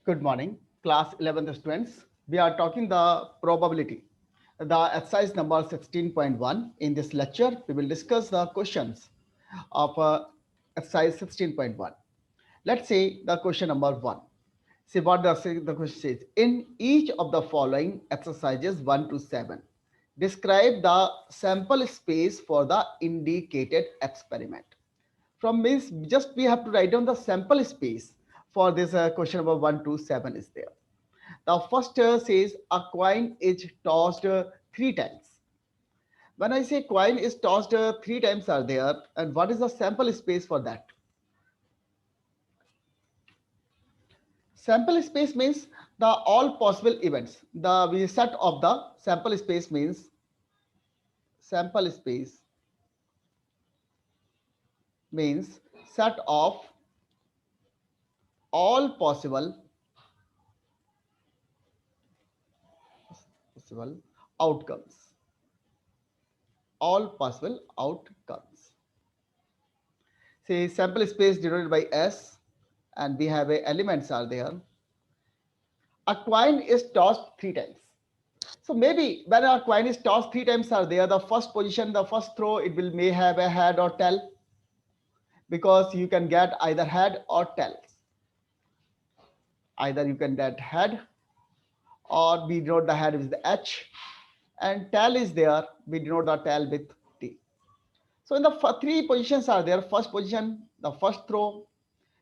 Good morning, class 11th students. We are talking the probability, the exercise number 16.1. In this lecture, we will discuss the questions of exercise 16.1. Let's see the question number 1. See what the question says. In each of the following exercises 1 to 7, describe the sample space for the indicated experiment. From means just we have to write down the sample space for this question number 1 to 7 is there. The first says a coin is tossed three times. When I say coin is tossed three times are there, and what is the sample space for that? Sample space means the all possible events. The set of the sample space means sample space means set of all possible outcomes. All possible outcomes. Say sample space denoted by S, and we have a elements are there. A coin is tossed three times. So maybe when a coin is tossed three times are there, the first position, the first throw, it will may have a head or tail, because you can get either head or tails. Either you can get head, or we denote the head with the H, and tail is there, we denote the tail with T. So in the three positions are there. First position, the first throw.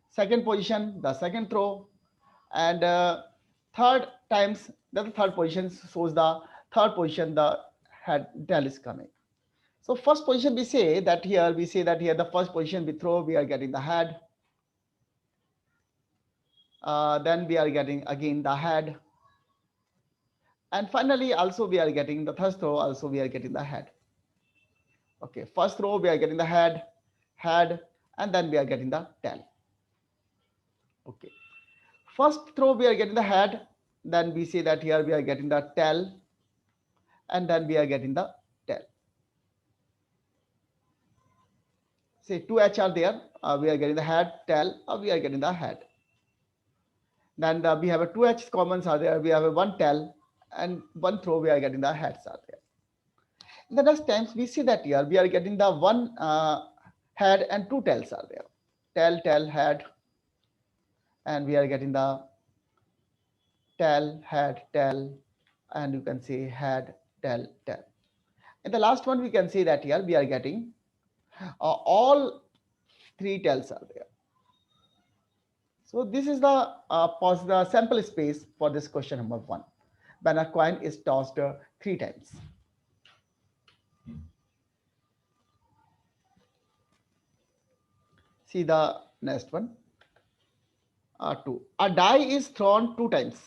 Second position, the second throw. And third times, the third position shows the third position, the head tail is coming. So first position we say that here, the first position we throw, we are getting the head. Then we are getting again the head. And finally also we are getting the third throw, also we are getting the head. Okay, first row we are getting the head, and then we are getting the tail. Okay, first throw we are getting the head, then we say that here we are getting the tail, and then we are getting the tail. Say two H are there, we are getting the head, tail, or we are getting the head. Then we have a two H commons are there, we have a one tail, and one throw we are getting the heads are there. In the next times we see that here we are getting the one head and two tails are there. Tail, head, and we are getting the tail, head, tail, and you can say head, tail, tail. In the last one, we can say that here we are getting all three tails are there. So this is the sample space for this question number 1. When a coin is tossed three times. See the next one. 2. A die is thrown two times.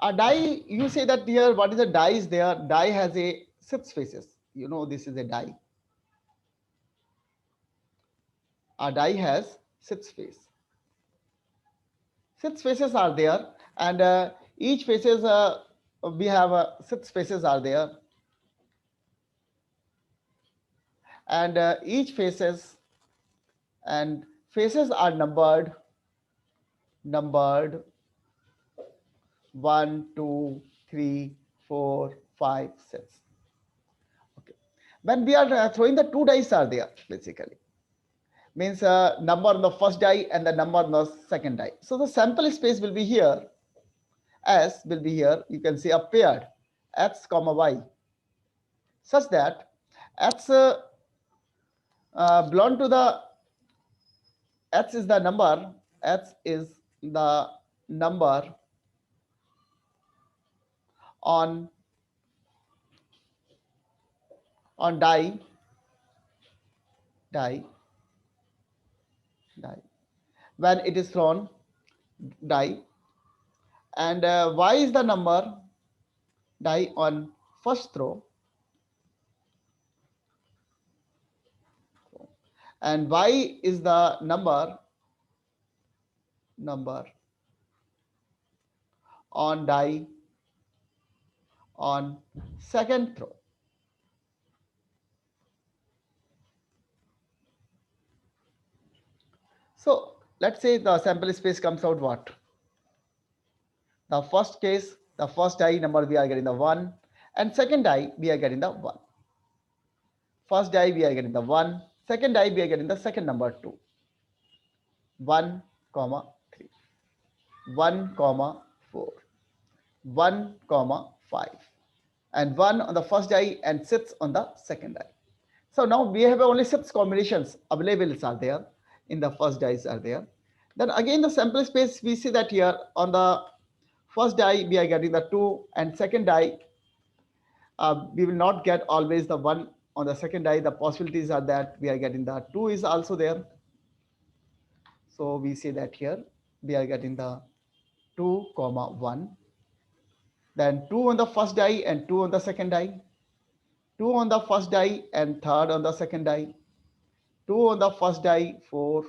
A die, you say that here, what is a die is there? Die has a six faces. You know, this is a die. A die has six faces. Six faces are there, and each faces we have six faces are there, and each faces and faces are numbered 1, 2, 3, 4, 5, 6. Okay, when we are throwing the two dice are there, basically means number on the first die and the number on the second die. So the sample space will be here, S will be here, you can see a paired X comma Y, such that X belong to the X is the number, X is the number on die when it is thrown die, and Y is the number die on first throw, and Y is the number on die on second throw. So let's say the sample space comes out what? The first case, the first die number we are getting the 1, and second die we are getting the 1. First die we are getting the 1, second die we are getting the second number 2. 1, comma 3, 1, comma 4, 1, comma 5, and 1 on the first die and 6 on the second die. So now we have only 6 combinations available are there in the first dice are there. Then again the sample space we see that here on the first die we are getting the 2, and second die we will not get always the 1 on the second die. The possibilities are that we are getting the 2 is also there. So we see that here we are getting the 2, comma 1, then 2 on the first die and 2 on the second die, 2 on the first die and 3rd on the second die, 2 on the first die, 4,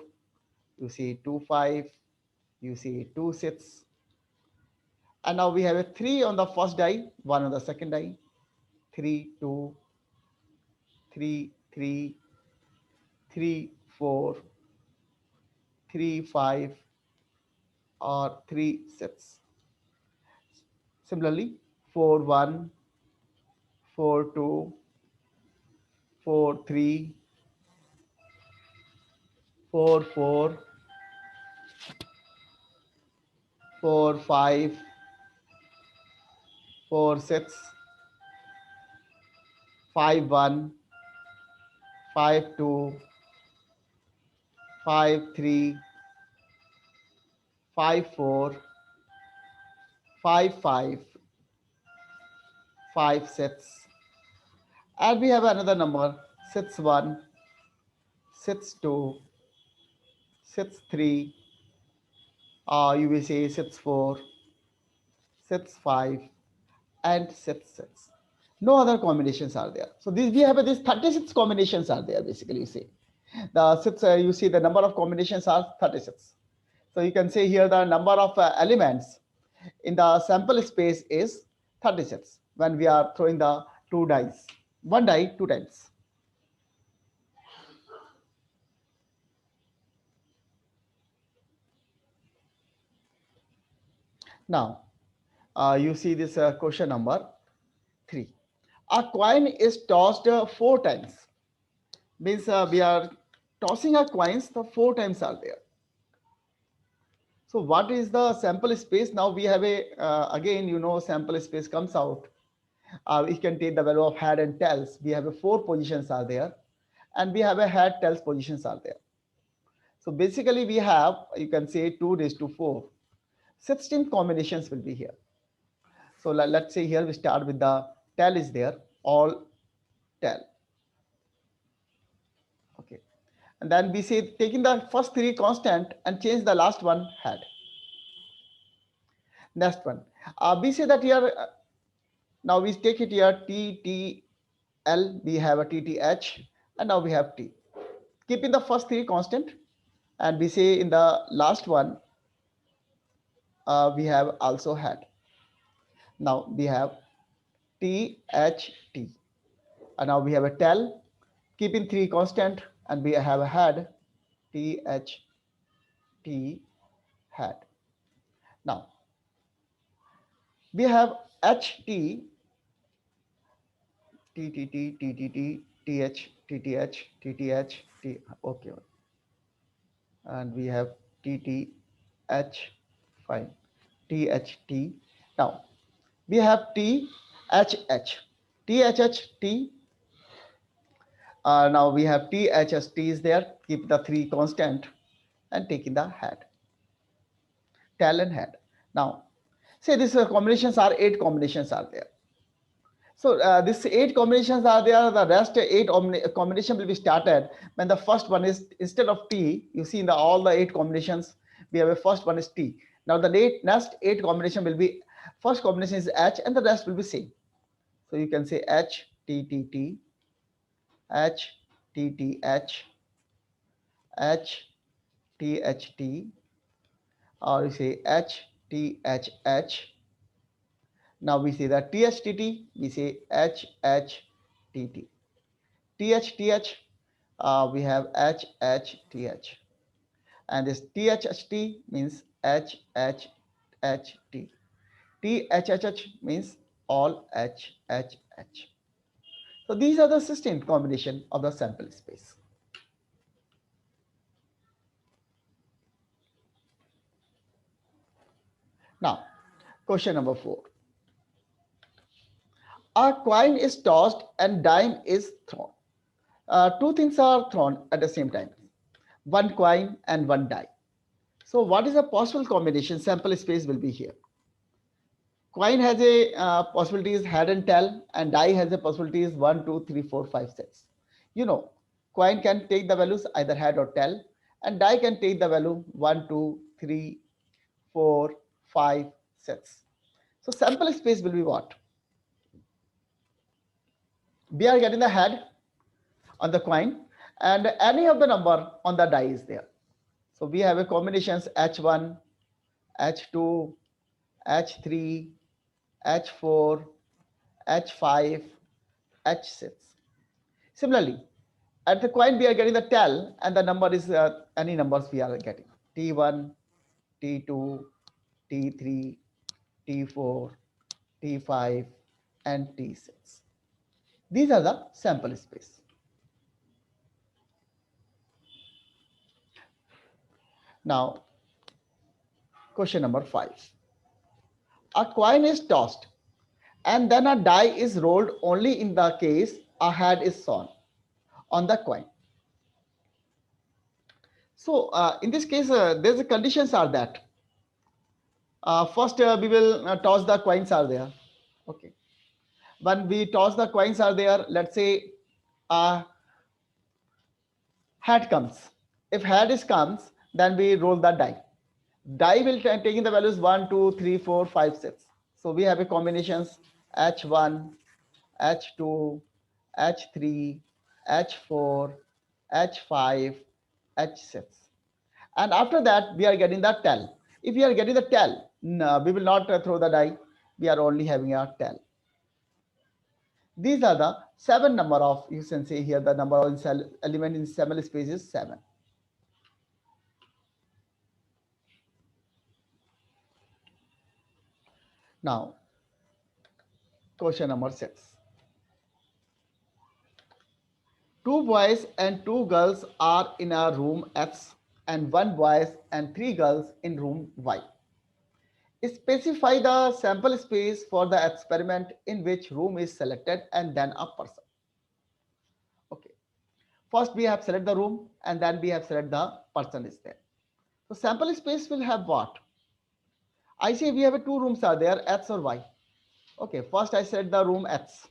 you see 2, 5, you see 2, 6, and now we have a 3 on the first die, 1 on the second die, 3, 2, 3, 3, 3, 4, 3, 5, or 3, 6. Similarly, 4, 1, 4, 2, 4, 3, 4, 4, 4, 5, 4, 6, 5, 1, 5, 2, 5, 3, 5, 4, 5, 5, 5, 6, and we have another number 6, 1, 6, 2, 6, 3, you will say 6, 4, 6, 5, and 6, 6. No other combinations are there. So these we have these 36 combinations are there basically. You see the 6, you see the number of combinations are 36. So you can say here the number of elements in the sample space is 36 when we are throwing the 2 dice, 1 die 2 times. Now you see this question number 3. A coin is tossed 4 times. Means we are tossing our coins, the 4 times are there. So what is the sample space? Now we have a again sample space comes out. We can take the value of head and tails. We have a 4 positions are there, and we have a head tails positions are there. So basically we have, you can say 2 raised to 4, 16 combinations will be here. So let's say here we start with the tail is there, all tail. Okay, and then we say taking the first 3 constant and change the last one head. Next one, we say that here now we take it here T T L, we have a T T H, and now we have T. Keeping the first 3 constant, and we say in the last one we have also head. Now we have T H T, and now we have a tail, keeping 3 constant, and we have a head, T H T head. Now we have H T, T T T T T T T H T T H T T H T. Okay, and we have T T H, fine, T H T. Now we have T H H, T H H T. Now we have T H S T is there. Keep the 3 constant and taking the head, tail and head. Now say these combinations are 8 combinations are there. So this 8 combinations are there. The rest 8 combination will be started when the first one is, instead of T, you see in the all the 8 combinations we have a first one is T. Now the next 8 combination will be, first combination is H and the rest will be same. So you can say H T T T, H T T H, H T H T, or you say H T H H. Now we say that THTT, we say HHTT. THTH, we have HHTH. And this THHT means HHHT. THHH means all H, H, H. So these are the sustained combination of the sample space. Now, question number 4. A coin is tossed and dime is thrown. Two things are thrown at the same time. One coin and one die. So what is the possible combination? Sample space will be here. Coin has a possibilities head and tail, and die has a possibilities 1, 2, 3, 4, 5, 6. You know, coin can take the values either head or tail, and die can take the value 1, 2, 3, 4, 5, 6. So sample space will be what? We are getting the head on the coin, and any of the number on the die is there. So we have a combinations H1, H2, H3, H4, H5, H6. Similarly, at the coin we are getting the tail, and the number is any numbers we are getting. T1, T2, T3, T4, T5, and T6. These are the sample space. Now, question number 5. A coin is tossed and then a die is rolled only in the case a head is shown on the coin. So in this case, there's the conditions are that first we will toss the coins are there. Okay. When we toss the coins are there, let's say head comes. If head is comes, then we roll the die. Die will taking the values 1, 2, 3, 4, 5, 6. So we have a combinations H1, H2, H3, H4, H5, H6. And after that, we are getting the tail. If we are getting the tail, no, we will not throw the die. We are only having a tail. These are the 7 number of, you can see here, the number of element in sample space is 7. Now, question number 6. 2 boys and 2 girls are in a room X and 1 boy and 3 girls in room Y. Specify the sample space for the experiment in which room is selected and then a person. Okay. First we have select the room and then we have select the person is there. So sample space will have what? I say we have 2 rooms are there, X or Y. Okay, first I select the room X.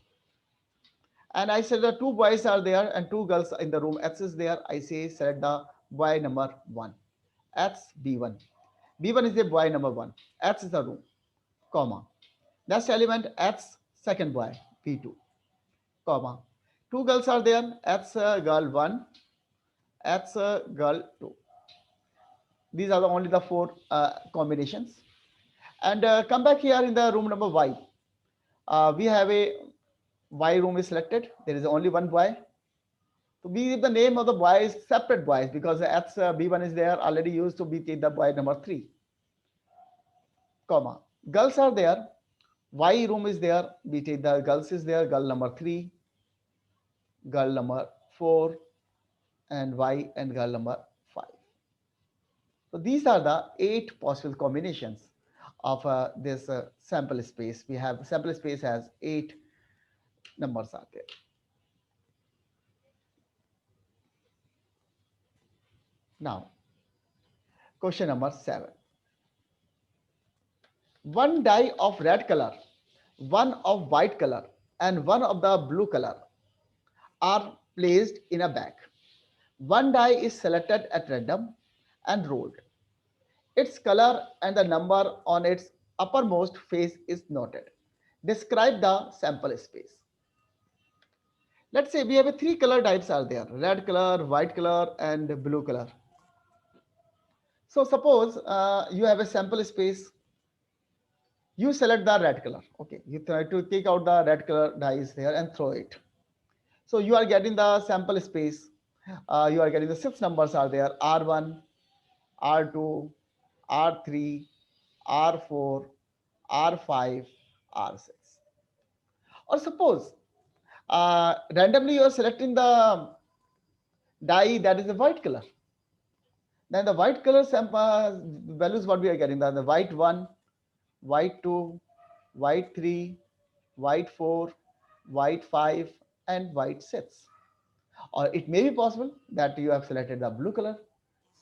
And I said the 2 boys are there and 2 girls in the room X is there. I say select the boy number 1. X B1. B1 is the boy number 1. X is the room, comma. Next element X second boy B2, comma. 2 girls are there. X girl 1, X girl 2. These are the only the 4 combinations. And come back here in the room number Y. We have a Y room is selected. There is only 1 boy. So we give the name of the boys separate boys because X B1 is there already used to be the boy number 3, comma. Girls are there. Y room is there. We take the girls is there. Girl number 3, girl number 4, and Y and girl number 5. So these are the 8 possible combinations of this sample space. We have sample space has 8 numbers are there. Now, question number 7. 1 die of red color, 1 of white color, and 1 of the blue color are placed in a bag. 1 die is selected at random and rolled. Its color and the number on its uppermost face is noted. Describe the sample space. Let's say we have 3 color types are there: red color, white color, and blue color. So suppose you have a sample space. You select the red color. Okay, you try to take out the red color dice there and throw it. So you are getting the sample space. You are getting the 6 numbers are there: R1, R2, R3, R4, R5, R6. Or suppose randomly you are selecting the die that is a white color. Then the white color values what we are getting, the white 1, white 2, white 3, white 4, white 5, and white 6. Or it may be possible that you have selected the blue color.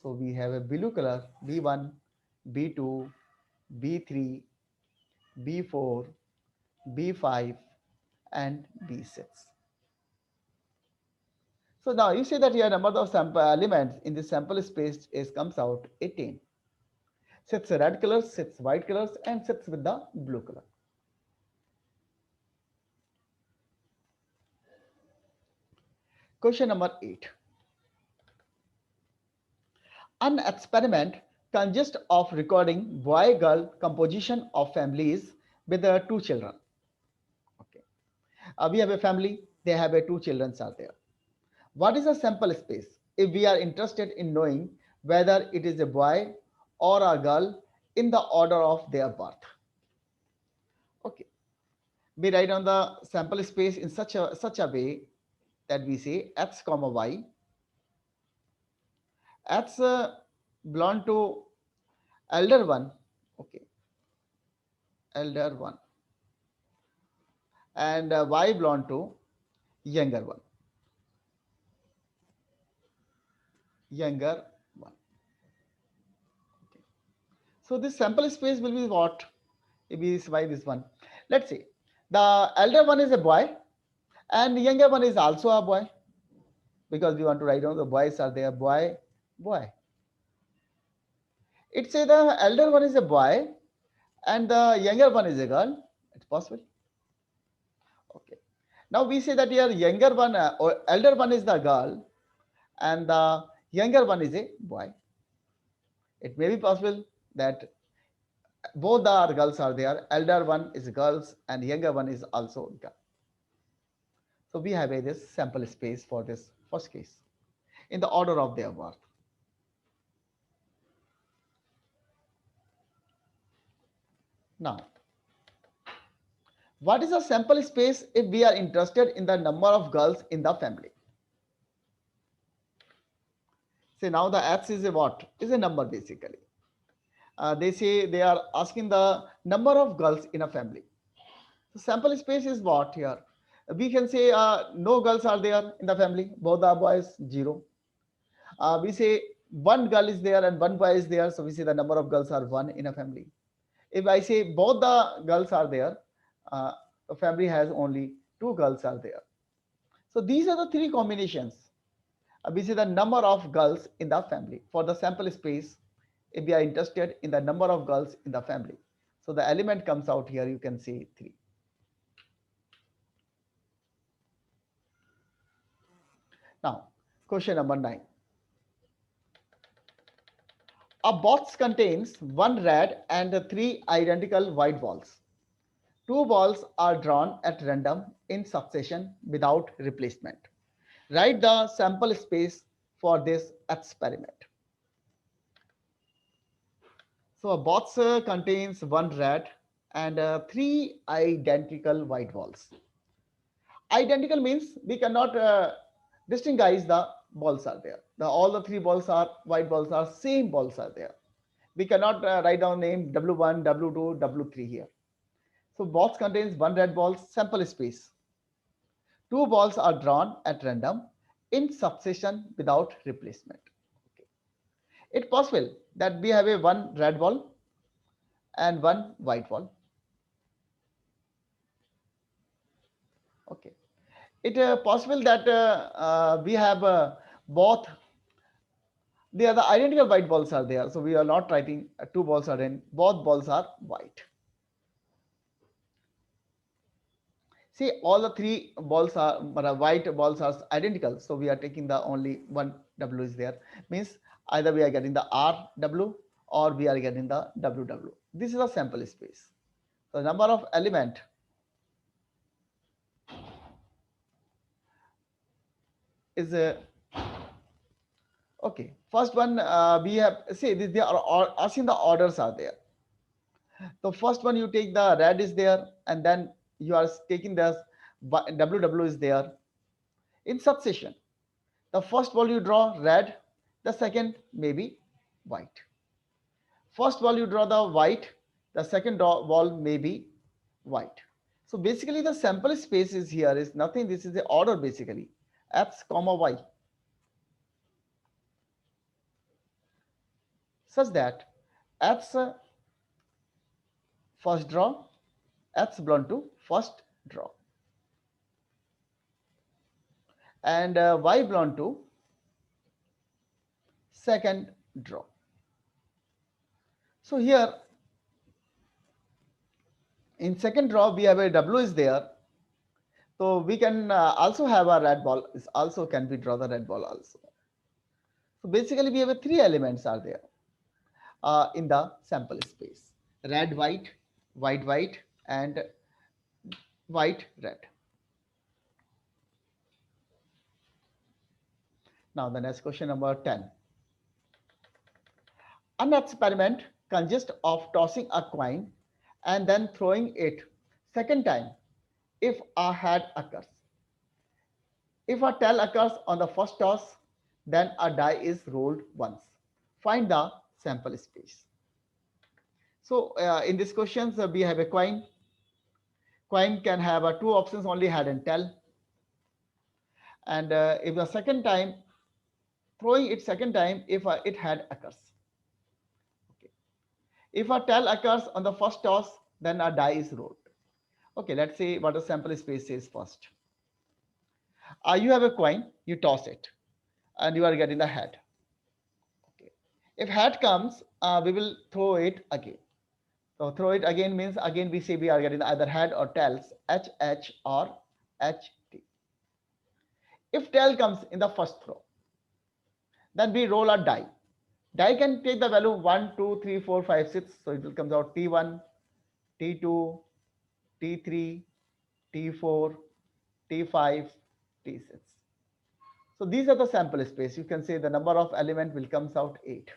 So we have a blue color B1, B2, B3, B4, B5, and B6. So now you see that your number of sample elements in the sample space is comes out 18. 6 red colors, 6 white colors, and 6 with the blue color. Question number 8. An experiment consists of recording boy-girl composition of families with two children. Okay. We have a family, they have two children are there. What is a sample space? If we are interested in knowing whether it is a boy or a girl in the order of their birth. Okay. We write on the sample space in such a way that we say x comma y. X belong to elder one, okay, elder one, and y belong to younger one, younger one. Okay. So this sample space will be what? It is by this one. Let's say the elder one is a boy and the younger one is also a boy, because we want to write down the boys are there, boy, boy. It say the elder one is a boy and the younger one is a girl. It's possible. Okay. Now we say that your younger one or elder one is the girl and the younger one is a boy. It may be possible that both the girls are there. Elder one is girls and younger one is also girl. So we have this sample space for this first case in the order of their birth. Now, what is a sample space if we are interested in the number of girls in the family? See, now the X is a what? Is a number basically. They say they are asking the number of girls in a family. So sample space is what here? We can say no girls are there in the family. Both are boys, 0. We say one girl is there and one boy is there. So we say the number of girls are 1 in a family. If I say both the girls are there, the family has only 2 girls are there. So these are the 3 combinations. We say the number of girls in the family for the sample space if we are interested in the number of girls in the family. So the element comes out here, you can see 3. Now, question number 9. A box contains 1 red and 3 identical white balls. 2 balls are drawn at random in succession without replacement. Write the sample space for this experiment. So a box contains 1 red and 3 identical white balls. Identical means we cannot distinguish the balls are there. All the 3 balls are white balls are same balls are there. We cannot write down name W1, W2, W3 here. So box contains 1 red ball, sample space. 2 balls are drawn at random in succession without replacement. Okay. It's possible that we have a 1 red ball and 1 white ball. Okay. It possible that we have both. The other identical white balls are there, so we are not writing 2 balls are in. Both balls are white. See, all the 3 balls are white balls are identical, so we are taking the only 1 W is there. Means either we are getting the RW or we are getting the WW. This is a sample space. So number of element is okay. First one we have, see they are asking the orders are there. The first one you take the red is there, and then you are taking this WW is there in succession. The first ball you draw red, the second maybe white. First ball you draw the white, the second ball may be white. So basically the sample space is here is nothing. This is the order basically x comma y, such that x first draw, x belong to first draw, and y belong to second draw. So here in second draw we have a w is there. So we can also have a red ball is also can be draw the red ball also. So basically we have a three elements are there in the sample space: red, white, white, white, and white, red. Now the next question number 10. An experiment consists of tossing a coin and then throwing it second time if a head occurs. If a tail occurs on the first toss, then a die is rolled once. Find the sample space. So in these questions, we have a coin. Coin can have two options only, head and tail. And if the second time, throwing it second time if it head occurs. Okay. If a tail occurs on the first toss, then a die is rolled. Okay, let's see what the sample space is first. You have a coin, you toss it, and you are getting the head. Okay. If head comes, we will throw it again. So throw it again means again we say we are getting either head or tails, HH or HT. If tail comes in the first throw, then we roll a die. Die can take the value 1, 2, 3, 4, 5, 6. So it will comes out T1, T2, T3, T4, T5, T6. So these are the sample space. You can say the number of element will comes out 8.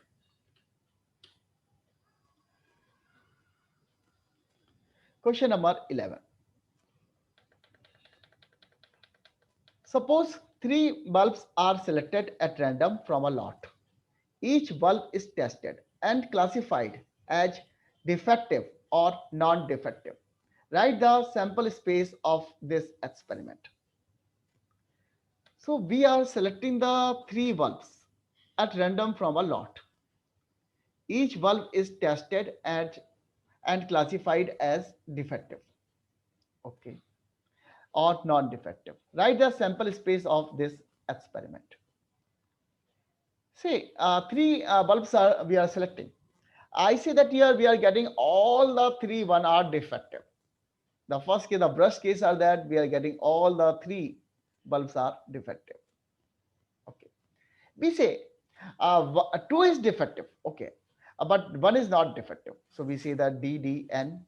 Question number 11. Suppose 3 bulbs are selected at random from a lot. Each bulb is tested and classified as defective or non-defective. Write the sample space of this experiment. So we are selecting the 3 bulbs at random from a lot. Each bulb is tested and classified as defective, okay, or non-defective. Write the sample space of this experiment. Say 3 bulbs we are selecting. I say that here we are getting all the 3 one are defective. The first case, the brush case are that we are getting all the 3 bulbs are defective. Okay. We say 2 is defective. Okay. But 1 is not defective. So we say that D, D, N,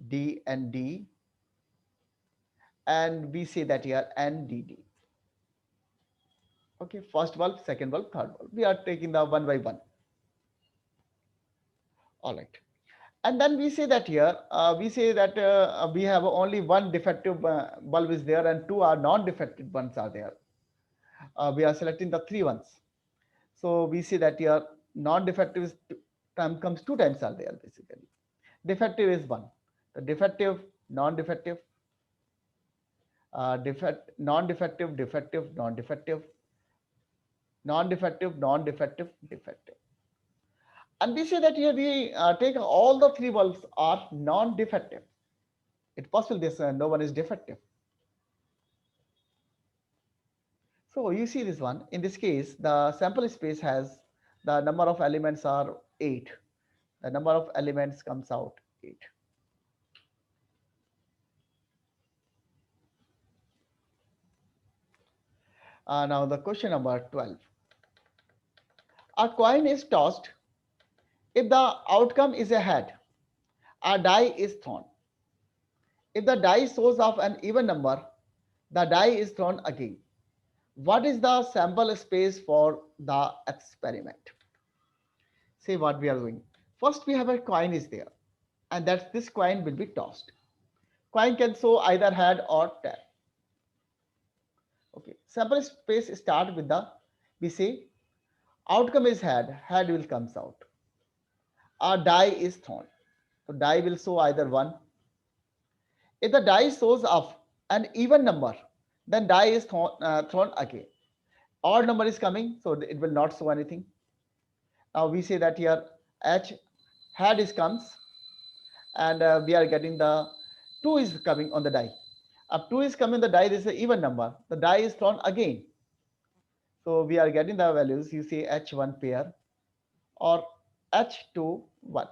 D, and D. And we say that here N, D, D. Okay. First bulb, second bulb, third bulb. We are taking the one by one. All right. And then we say that here, we say that we have only one defective bulb is there and 2 are non-defective ones are there. We are selecting the 3 ones. So we see that here non-defective term comes 2 times are there basically. Defective is 1. The defective, non-defective, non-defective, defective, non-defective, non-defective, non-defective, defective. And we say that here we take all the 3 bulbs are non-defective. It's possible this no one is defective. So you see this one. In this case, the sample space has the number of elements are 8. The number of elements comes out 8. Now the question number 12. A coin is tossed. If the outcome is a head, a die is thrown. If the die shows up an even number, the die is thrown again. What is the sample space for the experiment? See what we are doing. First we have a coin is there, and that this coin will be tossed. Coin can show either head or tail. Okay, sample space start with the, we say outcome is head, head will comes out. A die is thrown. So die will show either one. If the die shows up an even number, then die is thrown again. Odd number is coming, so it will not show anything. Now we say that here H head is comes, and we are getting the 2 is coming on the die. If 2 is coming, the die is an even number. The die is thrown again. So we are getting the values. You see H1 pair or H2 1.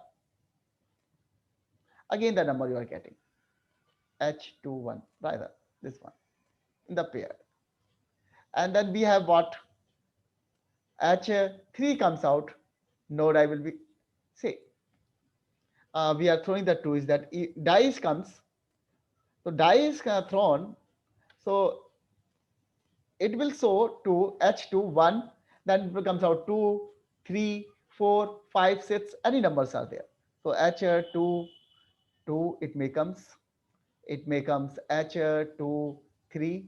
Again the number you are getting H21, rather this one in the pair. And then we have what? H3 comes out. No die will be, say we are throwing the 2 is that dice comes. So die is thrown. So it will show 2 H2 1. Then it comes out 2, 3, 4, 5, 6. Any numbers are there. So H2 2 it may comes. It may comes H2 3.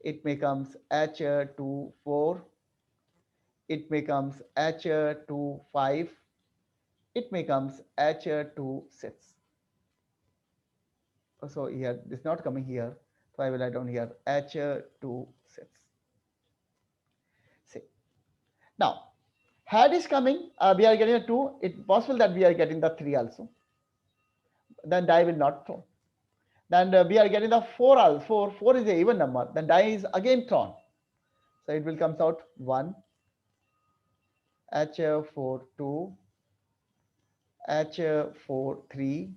It may comes H2 4. It may comes H2 5. It may comes H2 6. So here this is not coming here. So I will write down here H2 6. See. Now head is coming. We are getting a 2. It's possible that we are getting the 3 also. Then die will not throw. Then we are getting the 4 also. 4 is an even number. Then die is again thrown. So it will comes out 1, H4 2, H4 3,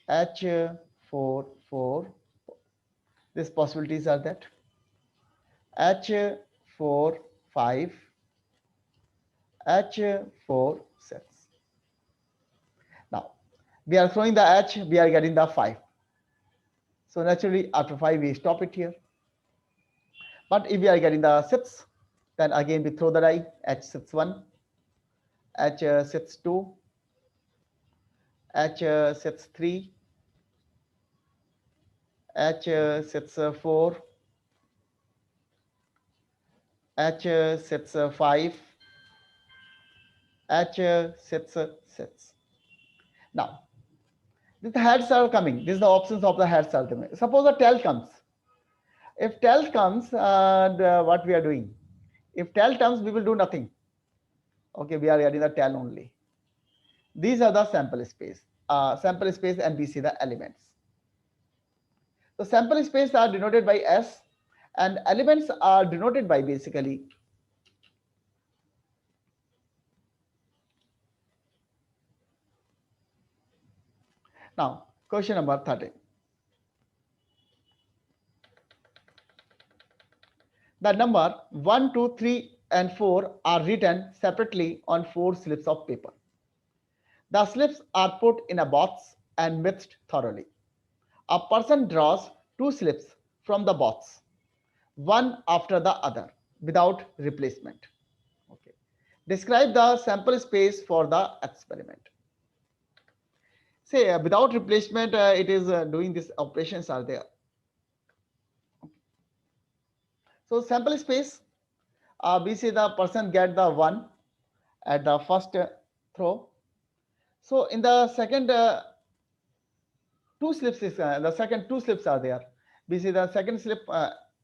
H4 4. These possibilities are that H4 5, H4 6. Now we are throwing the H, we are getting the 5. So naturally after 5 we stop it here. But if we are getting the 6, then again we throw the die H61, H62, H63, H64, H65, H66. Now, the heads are coming. These are the options of the heads are coming. Suppose the tail comes. If tail comes, what we are doing? If tail comes, we will do nothing. Okay, we are adding the tail only. These are the sample space. And we see the elements. So sample space are denoted by S, and elements are denoted by basically now question number 13. The number 1, 2, 3, and 4 are written separately on 4 slips of paper. The slips are put in a box and mixed thoroughly. A person draws 2 slips from the box, one after the other, without replacement. Okay. Describe the sample space for the experiment. Say without replacement, it is doing these operations are there. So sample space, we see the person get the 1 at the first throw. So in the second 2 slips is the second 2 slips are there. We see the second slip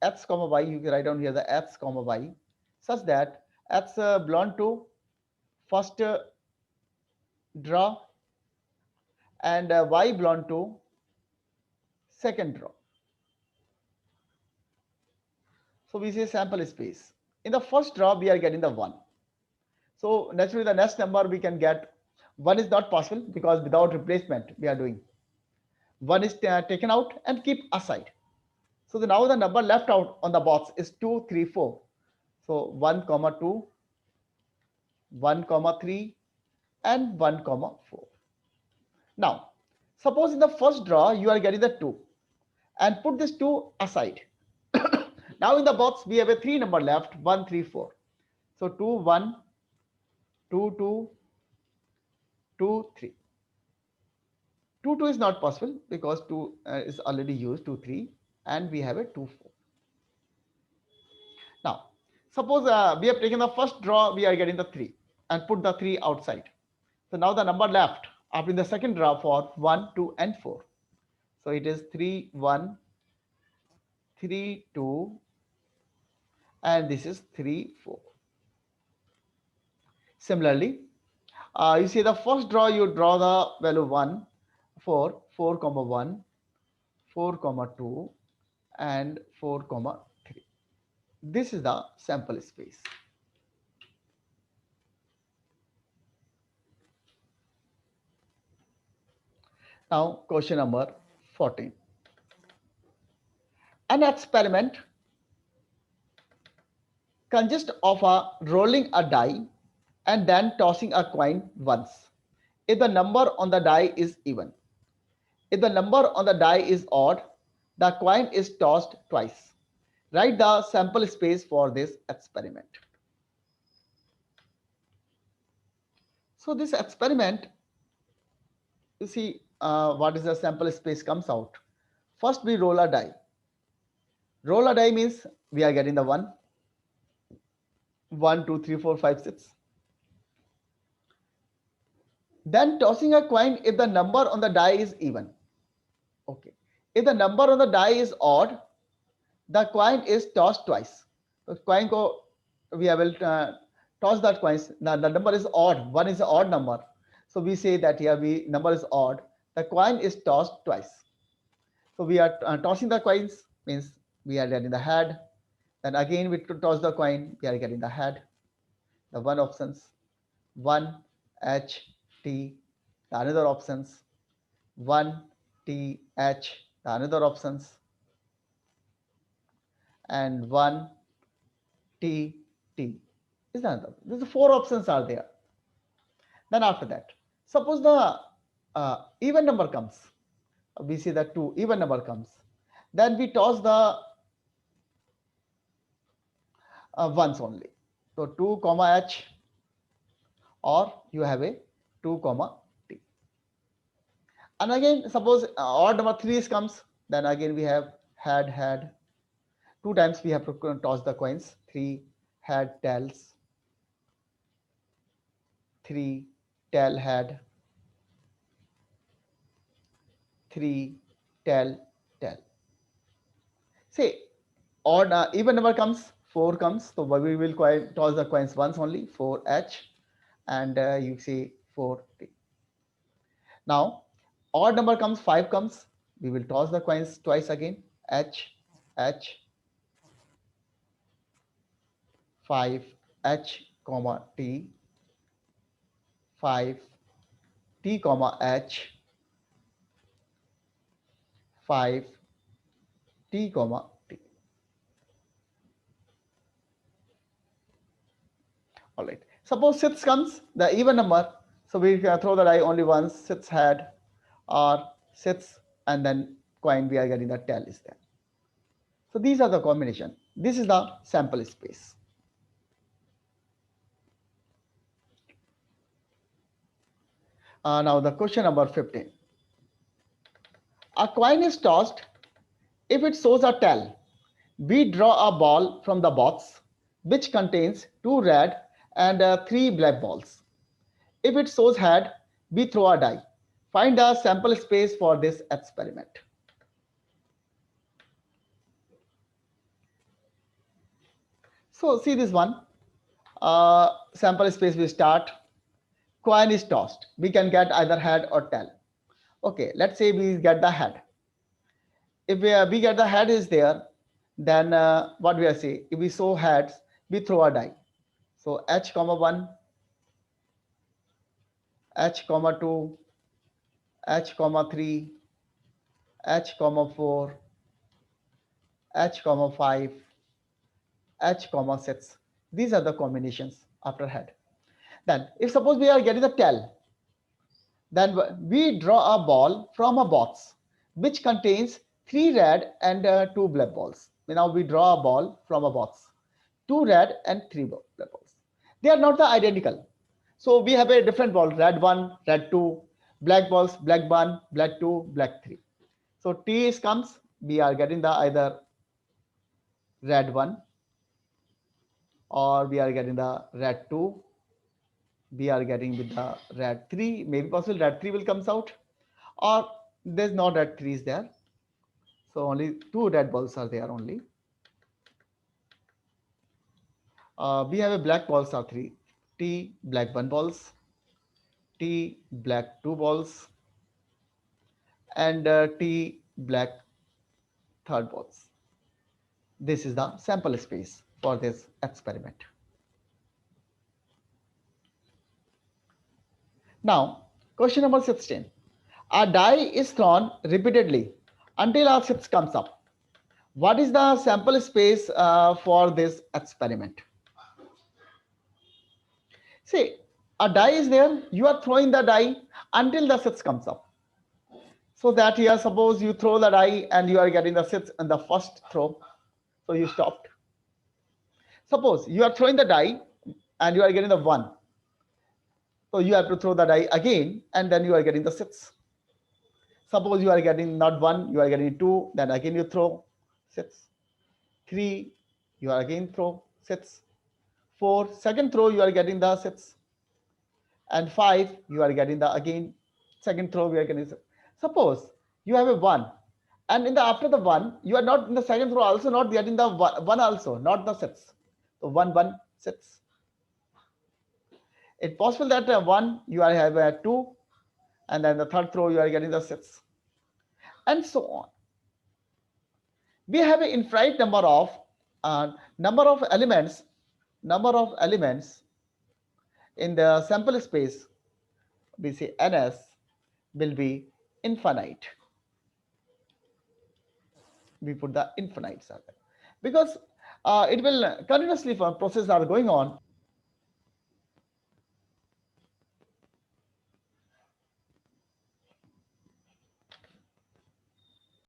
x comma y. You can write down here the x comma y, such that x belong to first draw and y belong to second draw. So we say sample space. In the first draw, we are getting the 1. So naturally, the next number we can get 1 is not possible because without replacement we are doing. 1 is taken out and keep aside. So now the number left out on the box is 2, 3, 4. So 1, 2, 1, 3, and 1, 4. Now, suppose in the first draw you are getting the 2 and put this 2 aside. Now in the box we have a 3 number left, 1, 3, 4. So 2, 1, 2, 2, 2, 3. 2, 2 is not possible because 2 is already used, 2, 3, and we have a 2, 4. Now, suppose we have taken the first draw, we are getting the 3 and put the 3 outside. So now the number left after the second draw for 1, 2, and 4. So it is 3, 1, 3, 2, and this is 3, 4. Similarly, you see the first draw, you draw the value 1, 4, 4, 1, 4, 2, and 4, 3. This is the sample space. Now, question number 14. An experiment consists of rolling a die and then tossing a coin once. If the number on the die is even. If the number on the die is odd, the coin is tossed twice. Write the sample space for this experiment. So this experiment, you see what is the sample space comes out. First we roll a die. Roll a die means we are getting the 1, 1, 2, 3, 4, 5, 6. Then tossing a coin if the number on the die is even. Okay. If the number on the die is odd, the coin is tossed twice. So coin ko we will toss that coins. Now the number is odd. 1 is an odd number. So we say that here number is odd. The coin is tossed twice. So we are tossing the coins means we are getting the head. Then again we toss the coin, we are getting the head. The one options 1 H T. The another options 1 T H. The another options and 1 T T is another. These 4 options are there. Then after that, suppose the even number comes. We see that 2 even number comes. Then we toss the ones only. So 2 comma H, or you have a 2 comma T. And again, suppose odd number 3 comes, then again we have had. 2 times we have to toss the coins. 3 had tails. 3 tail had. 3 tail. Say odd even number comes, 4 comes, so we will toss the coins once only, 4H, and you see 4T. Now odd number comes, 5 comes, we will toss the coins twice again, H, 5 H comma T, 5 T comma H, 5 T comma T. All right. Suppose 6 comes, the even number. So we can throw the die only once. 6 had, or 6 and then coin. We are getting the tail is there. So these are the combination. This is the sample space. Now the question number 15. A coin is tossed. If it shows a tail, we draw a ball from the box which contains 2 red and 3 black balls. If it shows head, we throw a die. Find a sample space for this experiment. So see this one. Sample space we start. Coin is tossed. We can get either head or tail. Okay, let's say we get the head. If we get the head is there, then what we are saying? If we show heads, we throw a die. So H comma 1, H comma 2, H comma 3, H comma 4, H comma 5, H comma 6. These are the combinations after head. Then if suppose we are getting the tail, then we draw a ball from a box which contains 3 red and 2 black balls. Now we draw a ball from a box, 2 red and 3 black balls. They are not the identical. So we have a different ball, red 1, red 2, black balls, black 1, black 2, black 3. So T is comes, we are getting the either red 1 or we are getting the red 2, we are getting with the red 3, maybe possible red 3 will comes out, or there's no red 3 is there. So only two red balls are there only. We have a black balls are 3, T black 1 balls, T black 2 balls, and T black third balls. This is the sample space for this experiment. Now, question number 16. A die is thrown repeatedly until a 6 comes up. What is the sample space for this experiment? See, a die is there. You are throwing the die until the 6 comes up. So that here, suppose you throw the die and you are getting the 6 in the first throw. So you stopped. Suppose you are throwing the die and you are getting the 1. So you have to throw the die again and then you are getting the 6. Suppose you are getting not 1, you are getting 2, then again you throw 6. 3, you are again throw 6. 4, second throw you are getting the 6. And 5, you are getting the again second throw we are getting. Suppose you have a 1 and in the after the 1 you are not in the second throw also not getting the 1 also, not the 6. So 1 1 6. It's possible that 1 you are have a 2 and then the third throw you are getting the 6 and so on. We have an infinite number of elements in the sample space. We say ns will be infinite. We put the infinite because it will continuously processes are going on.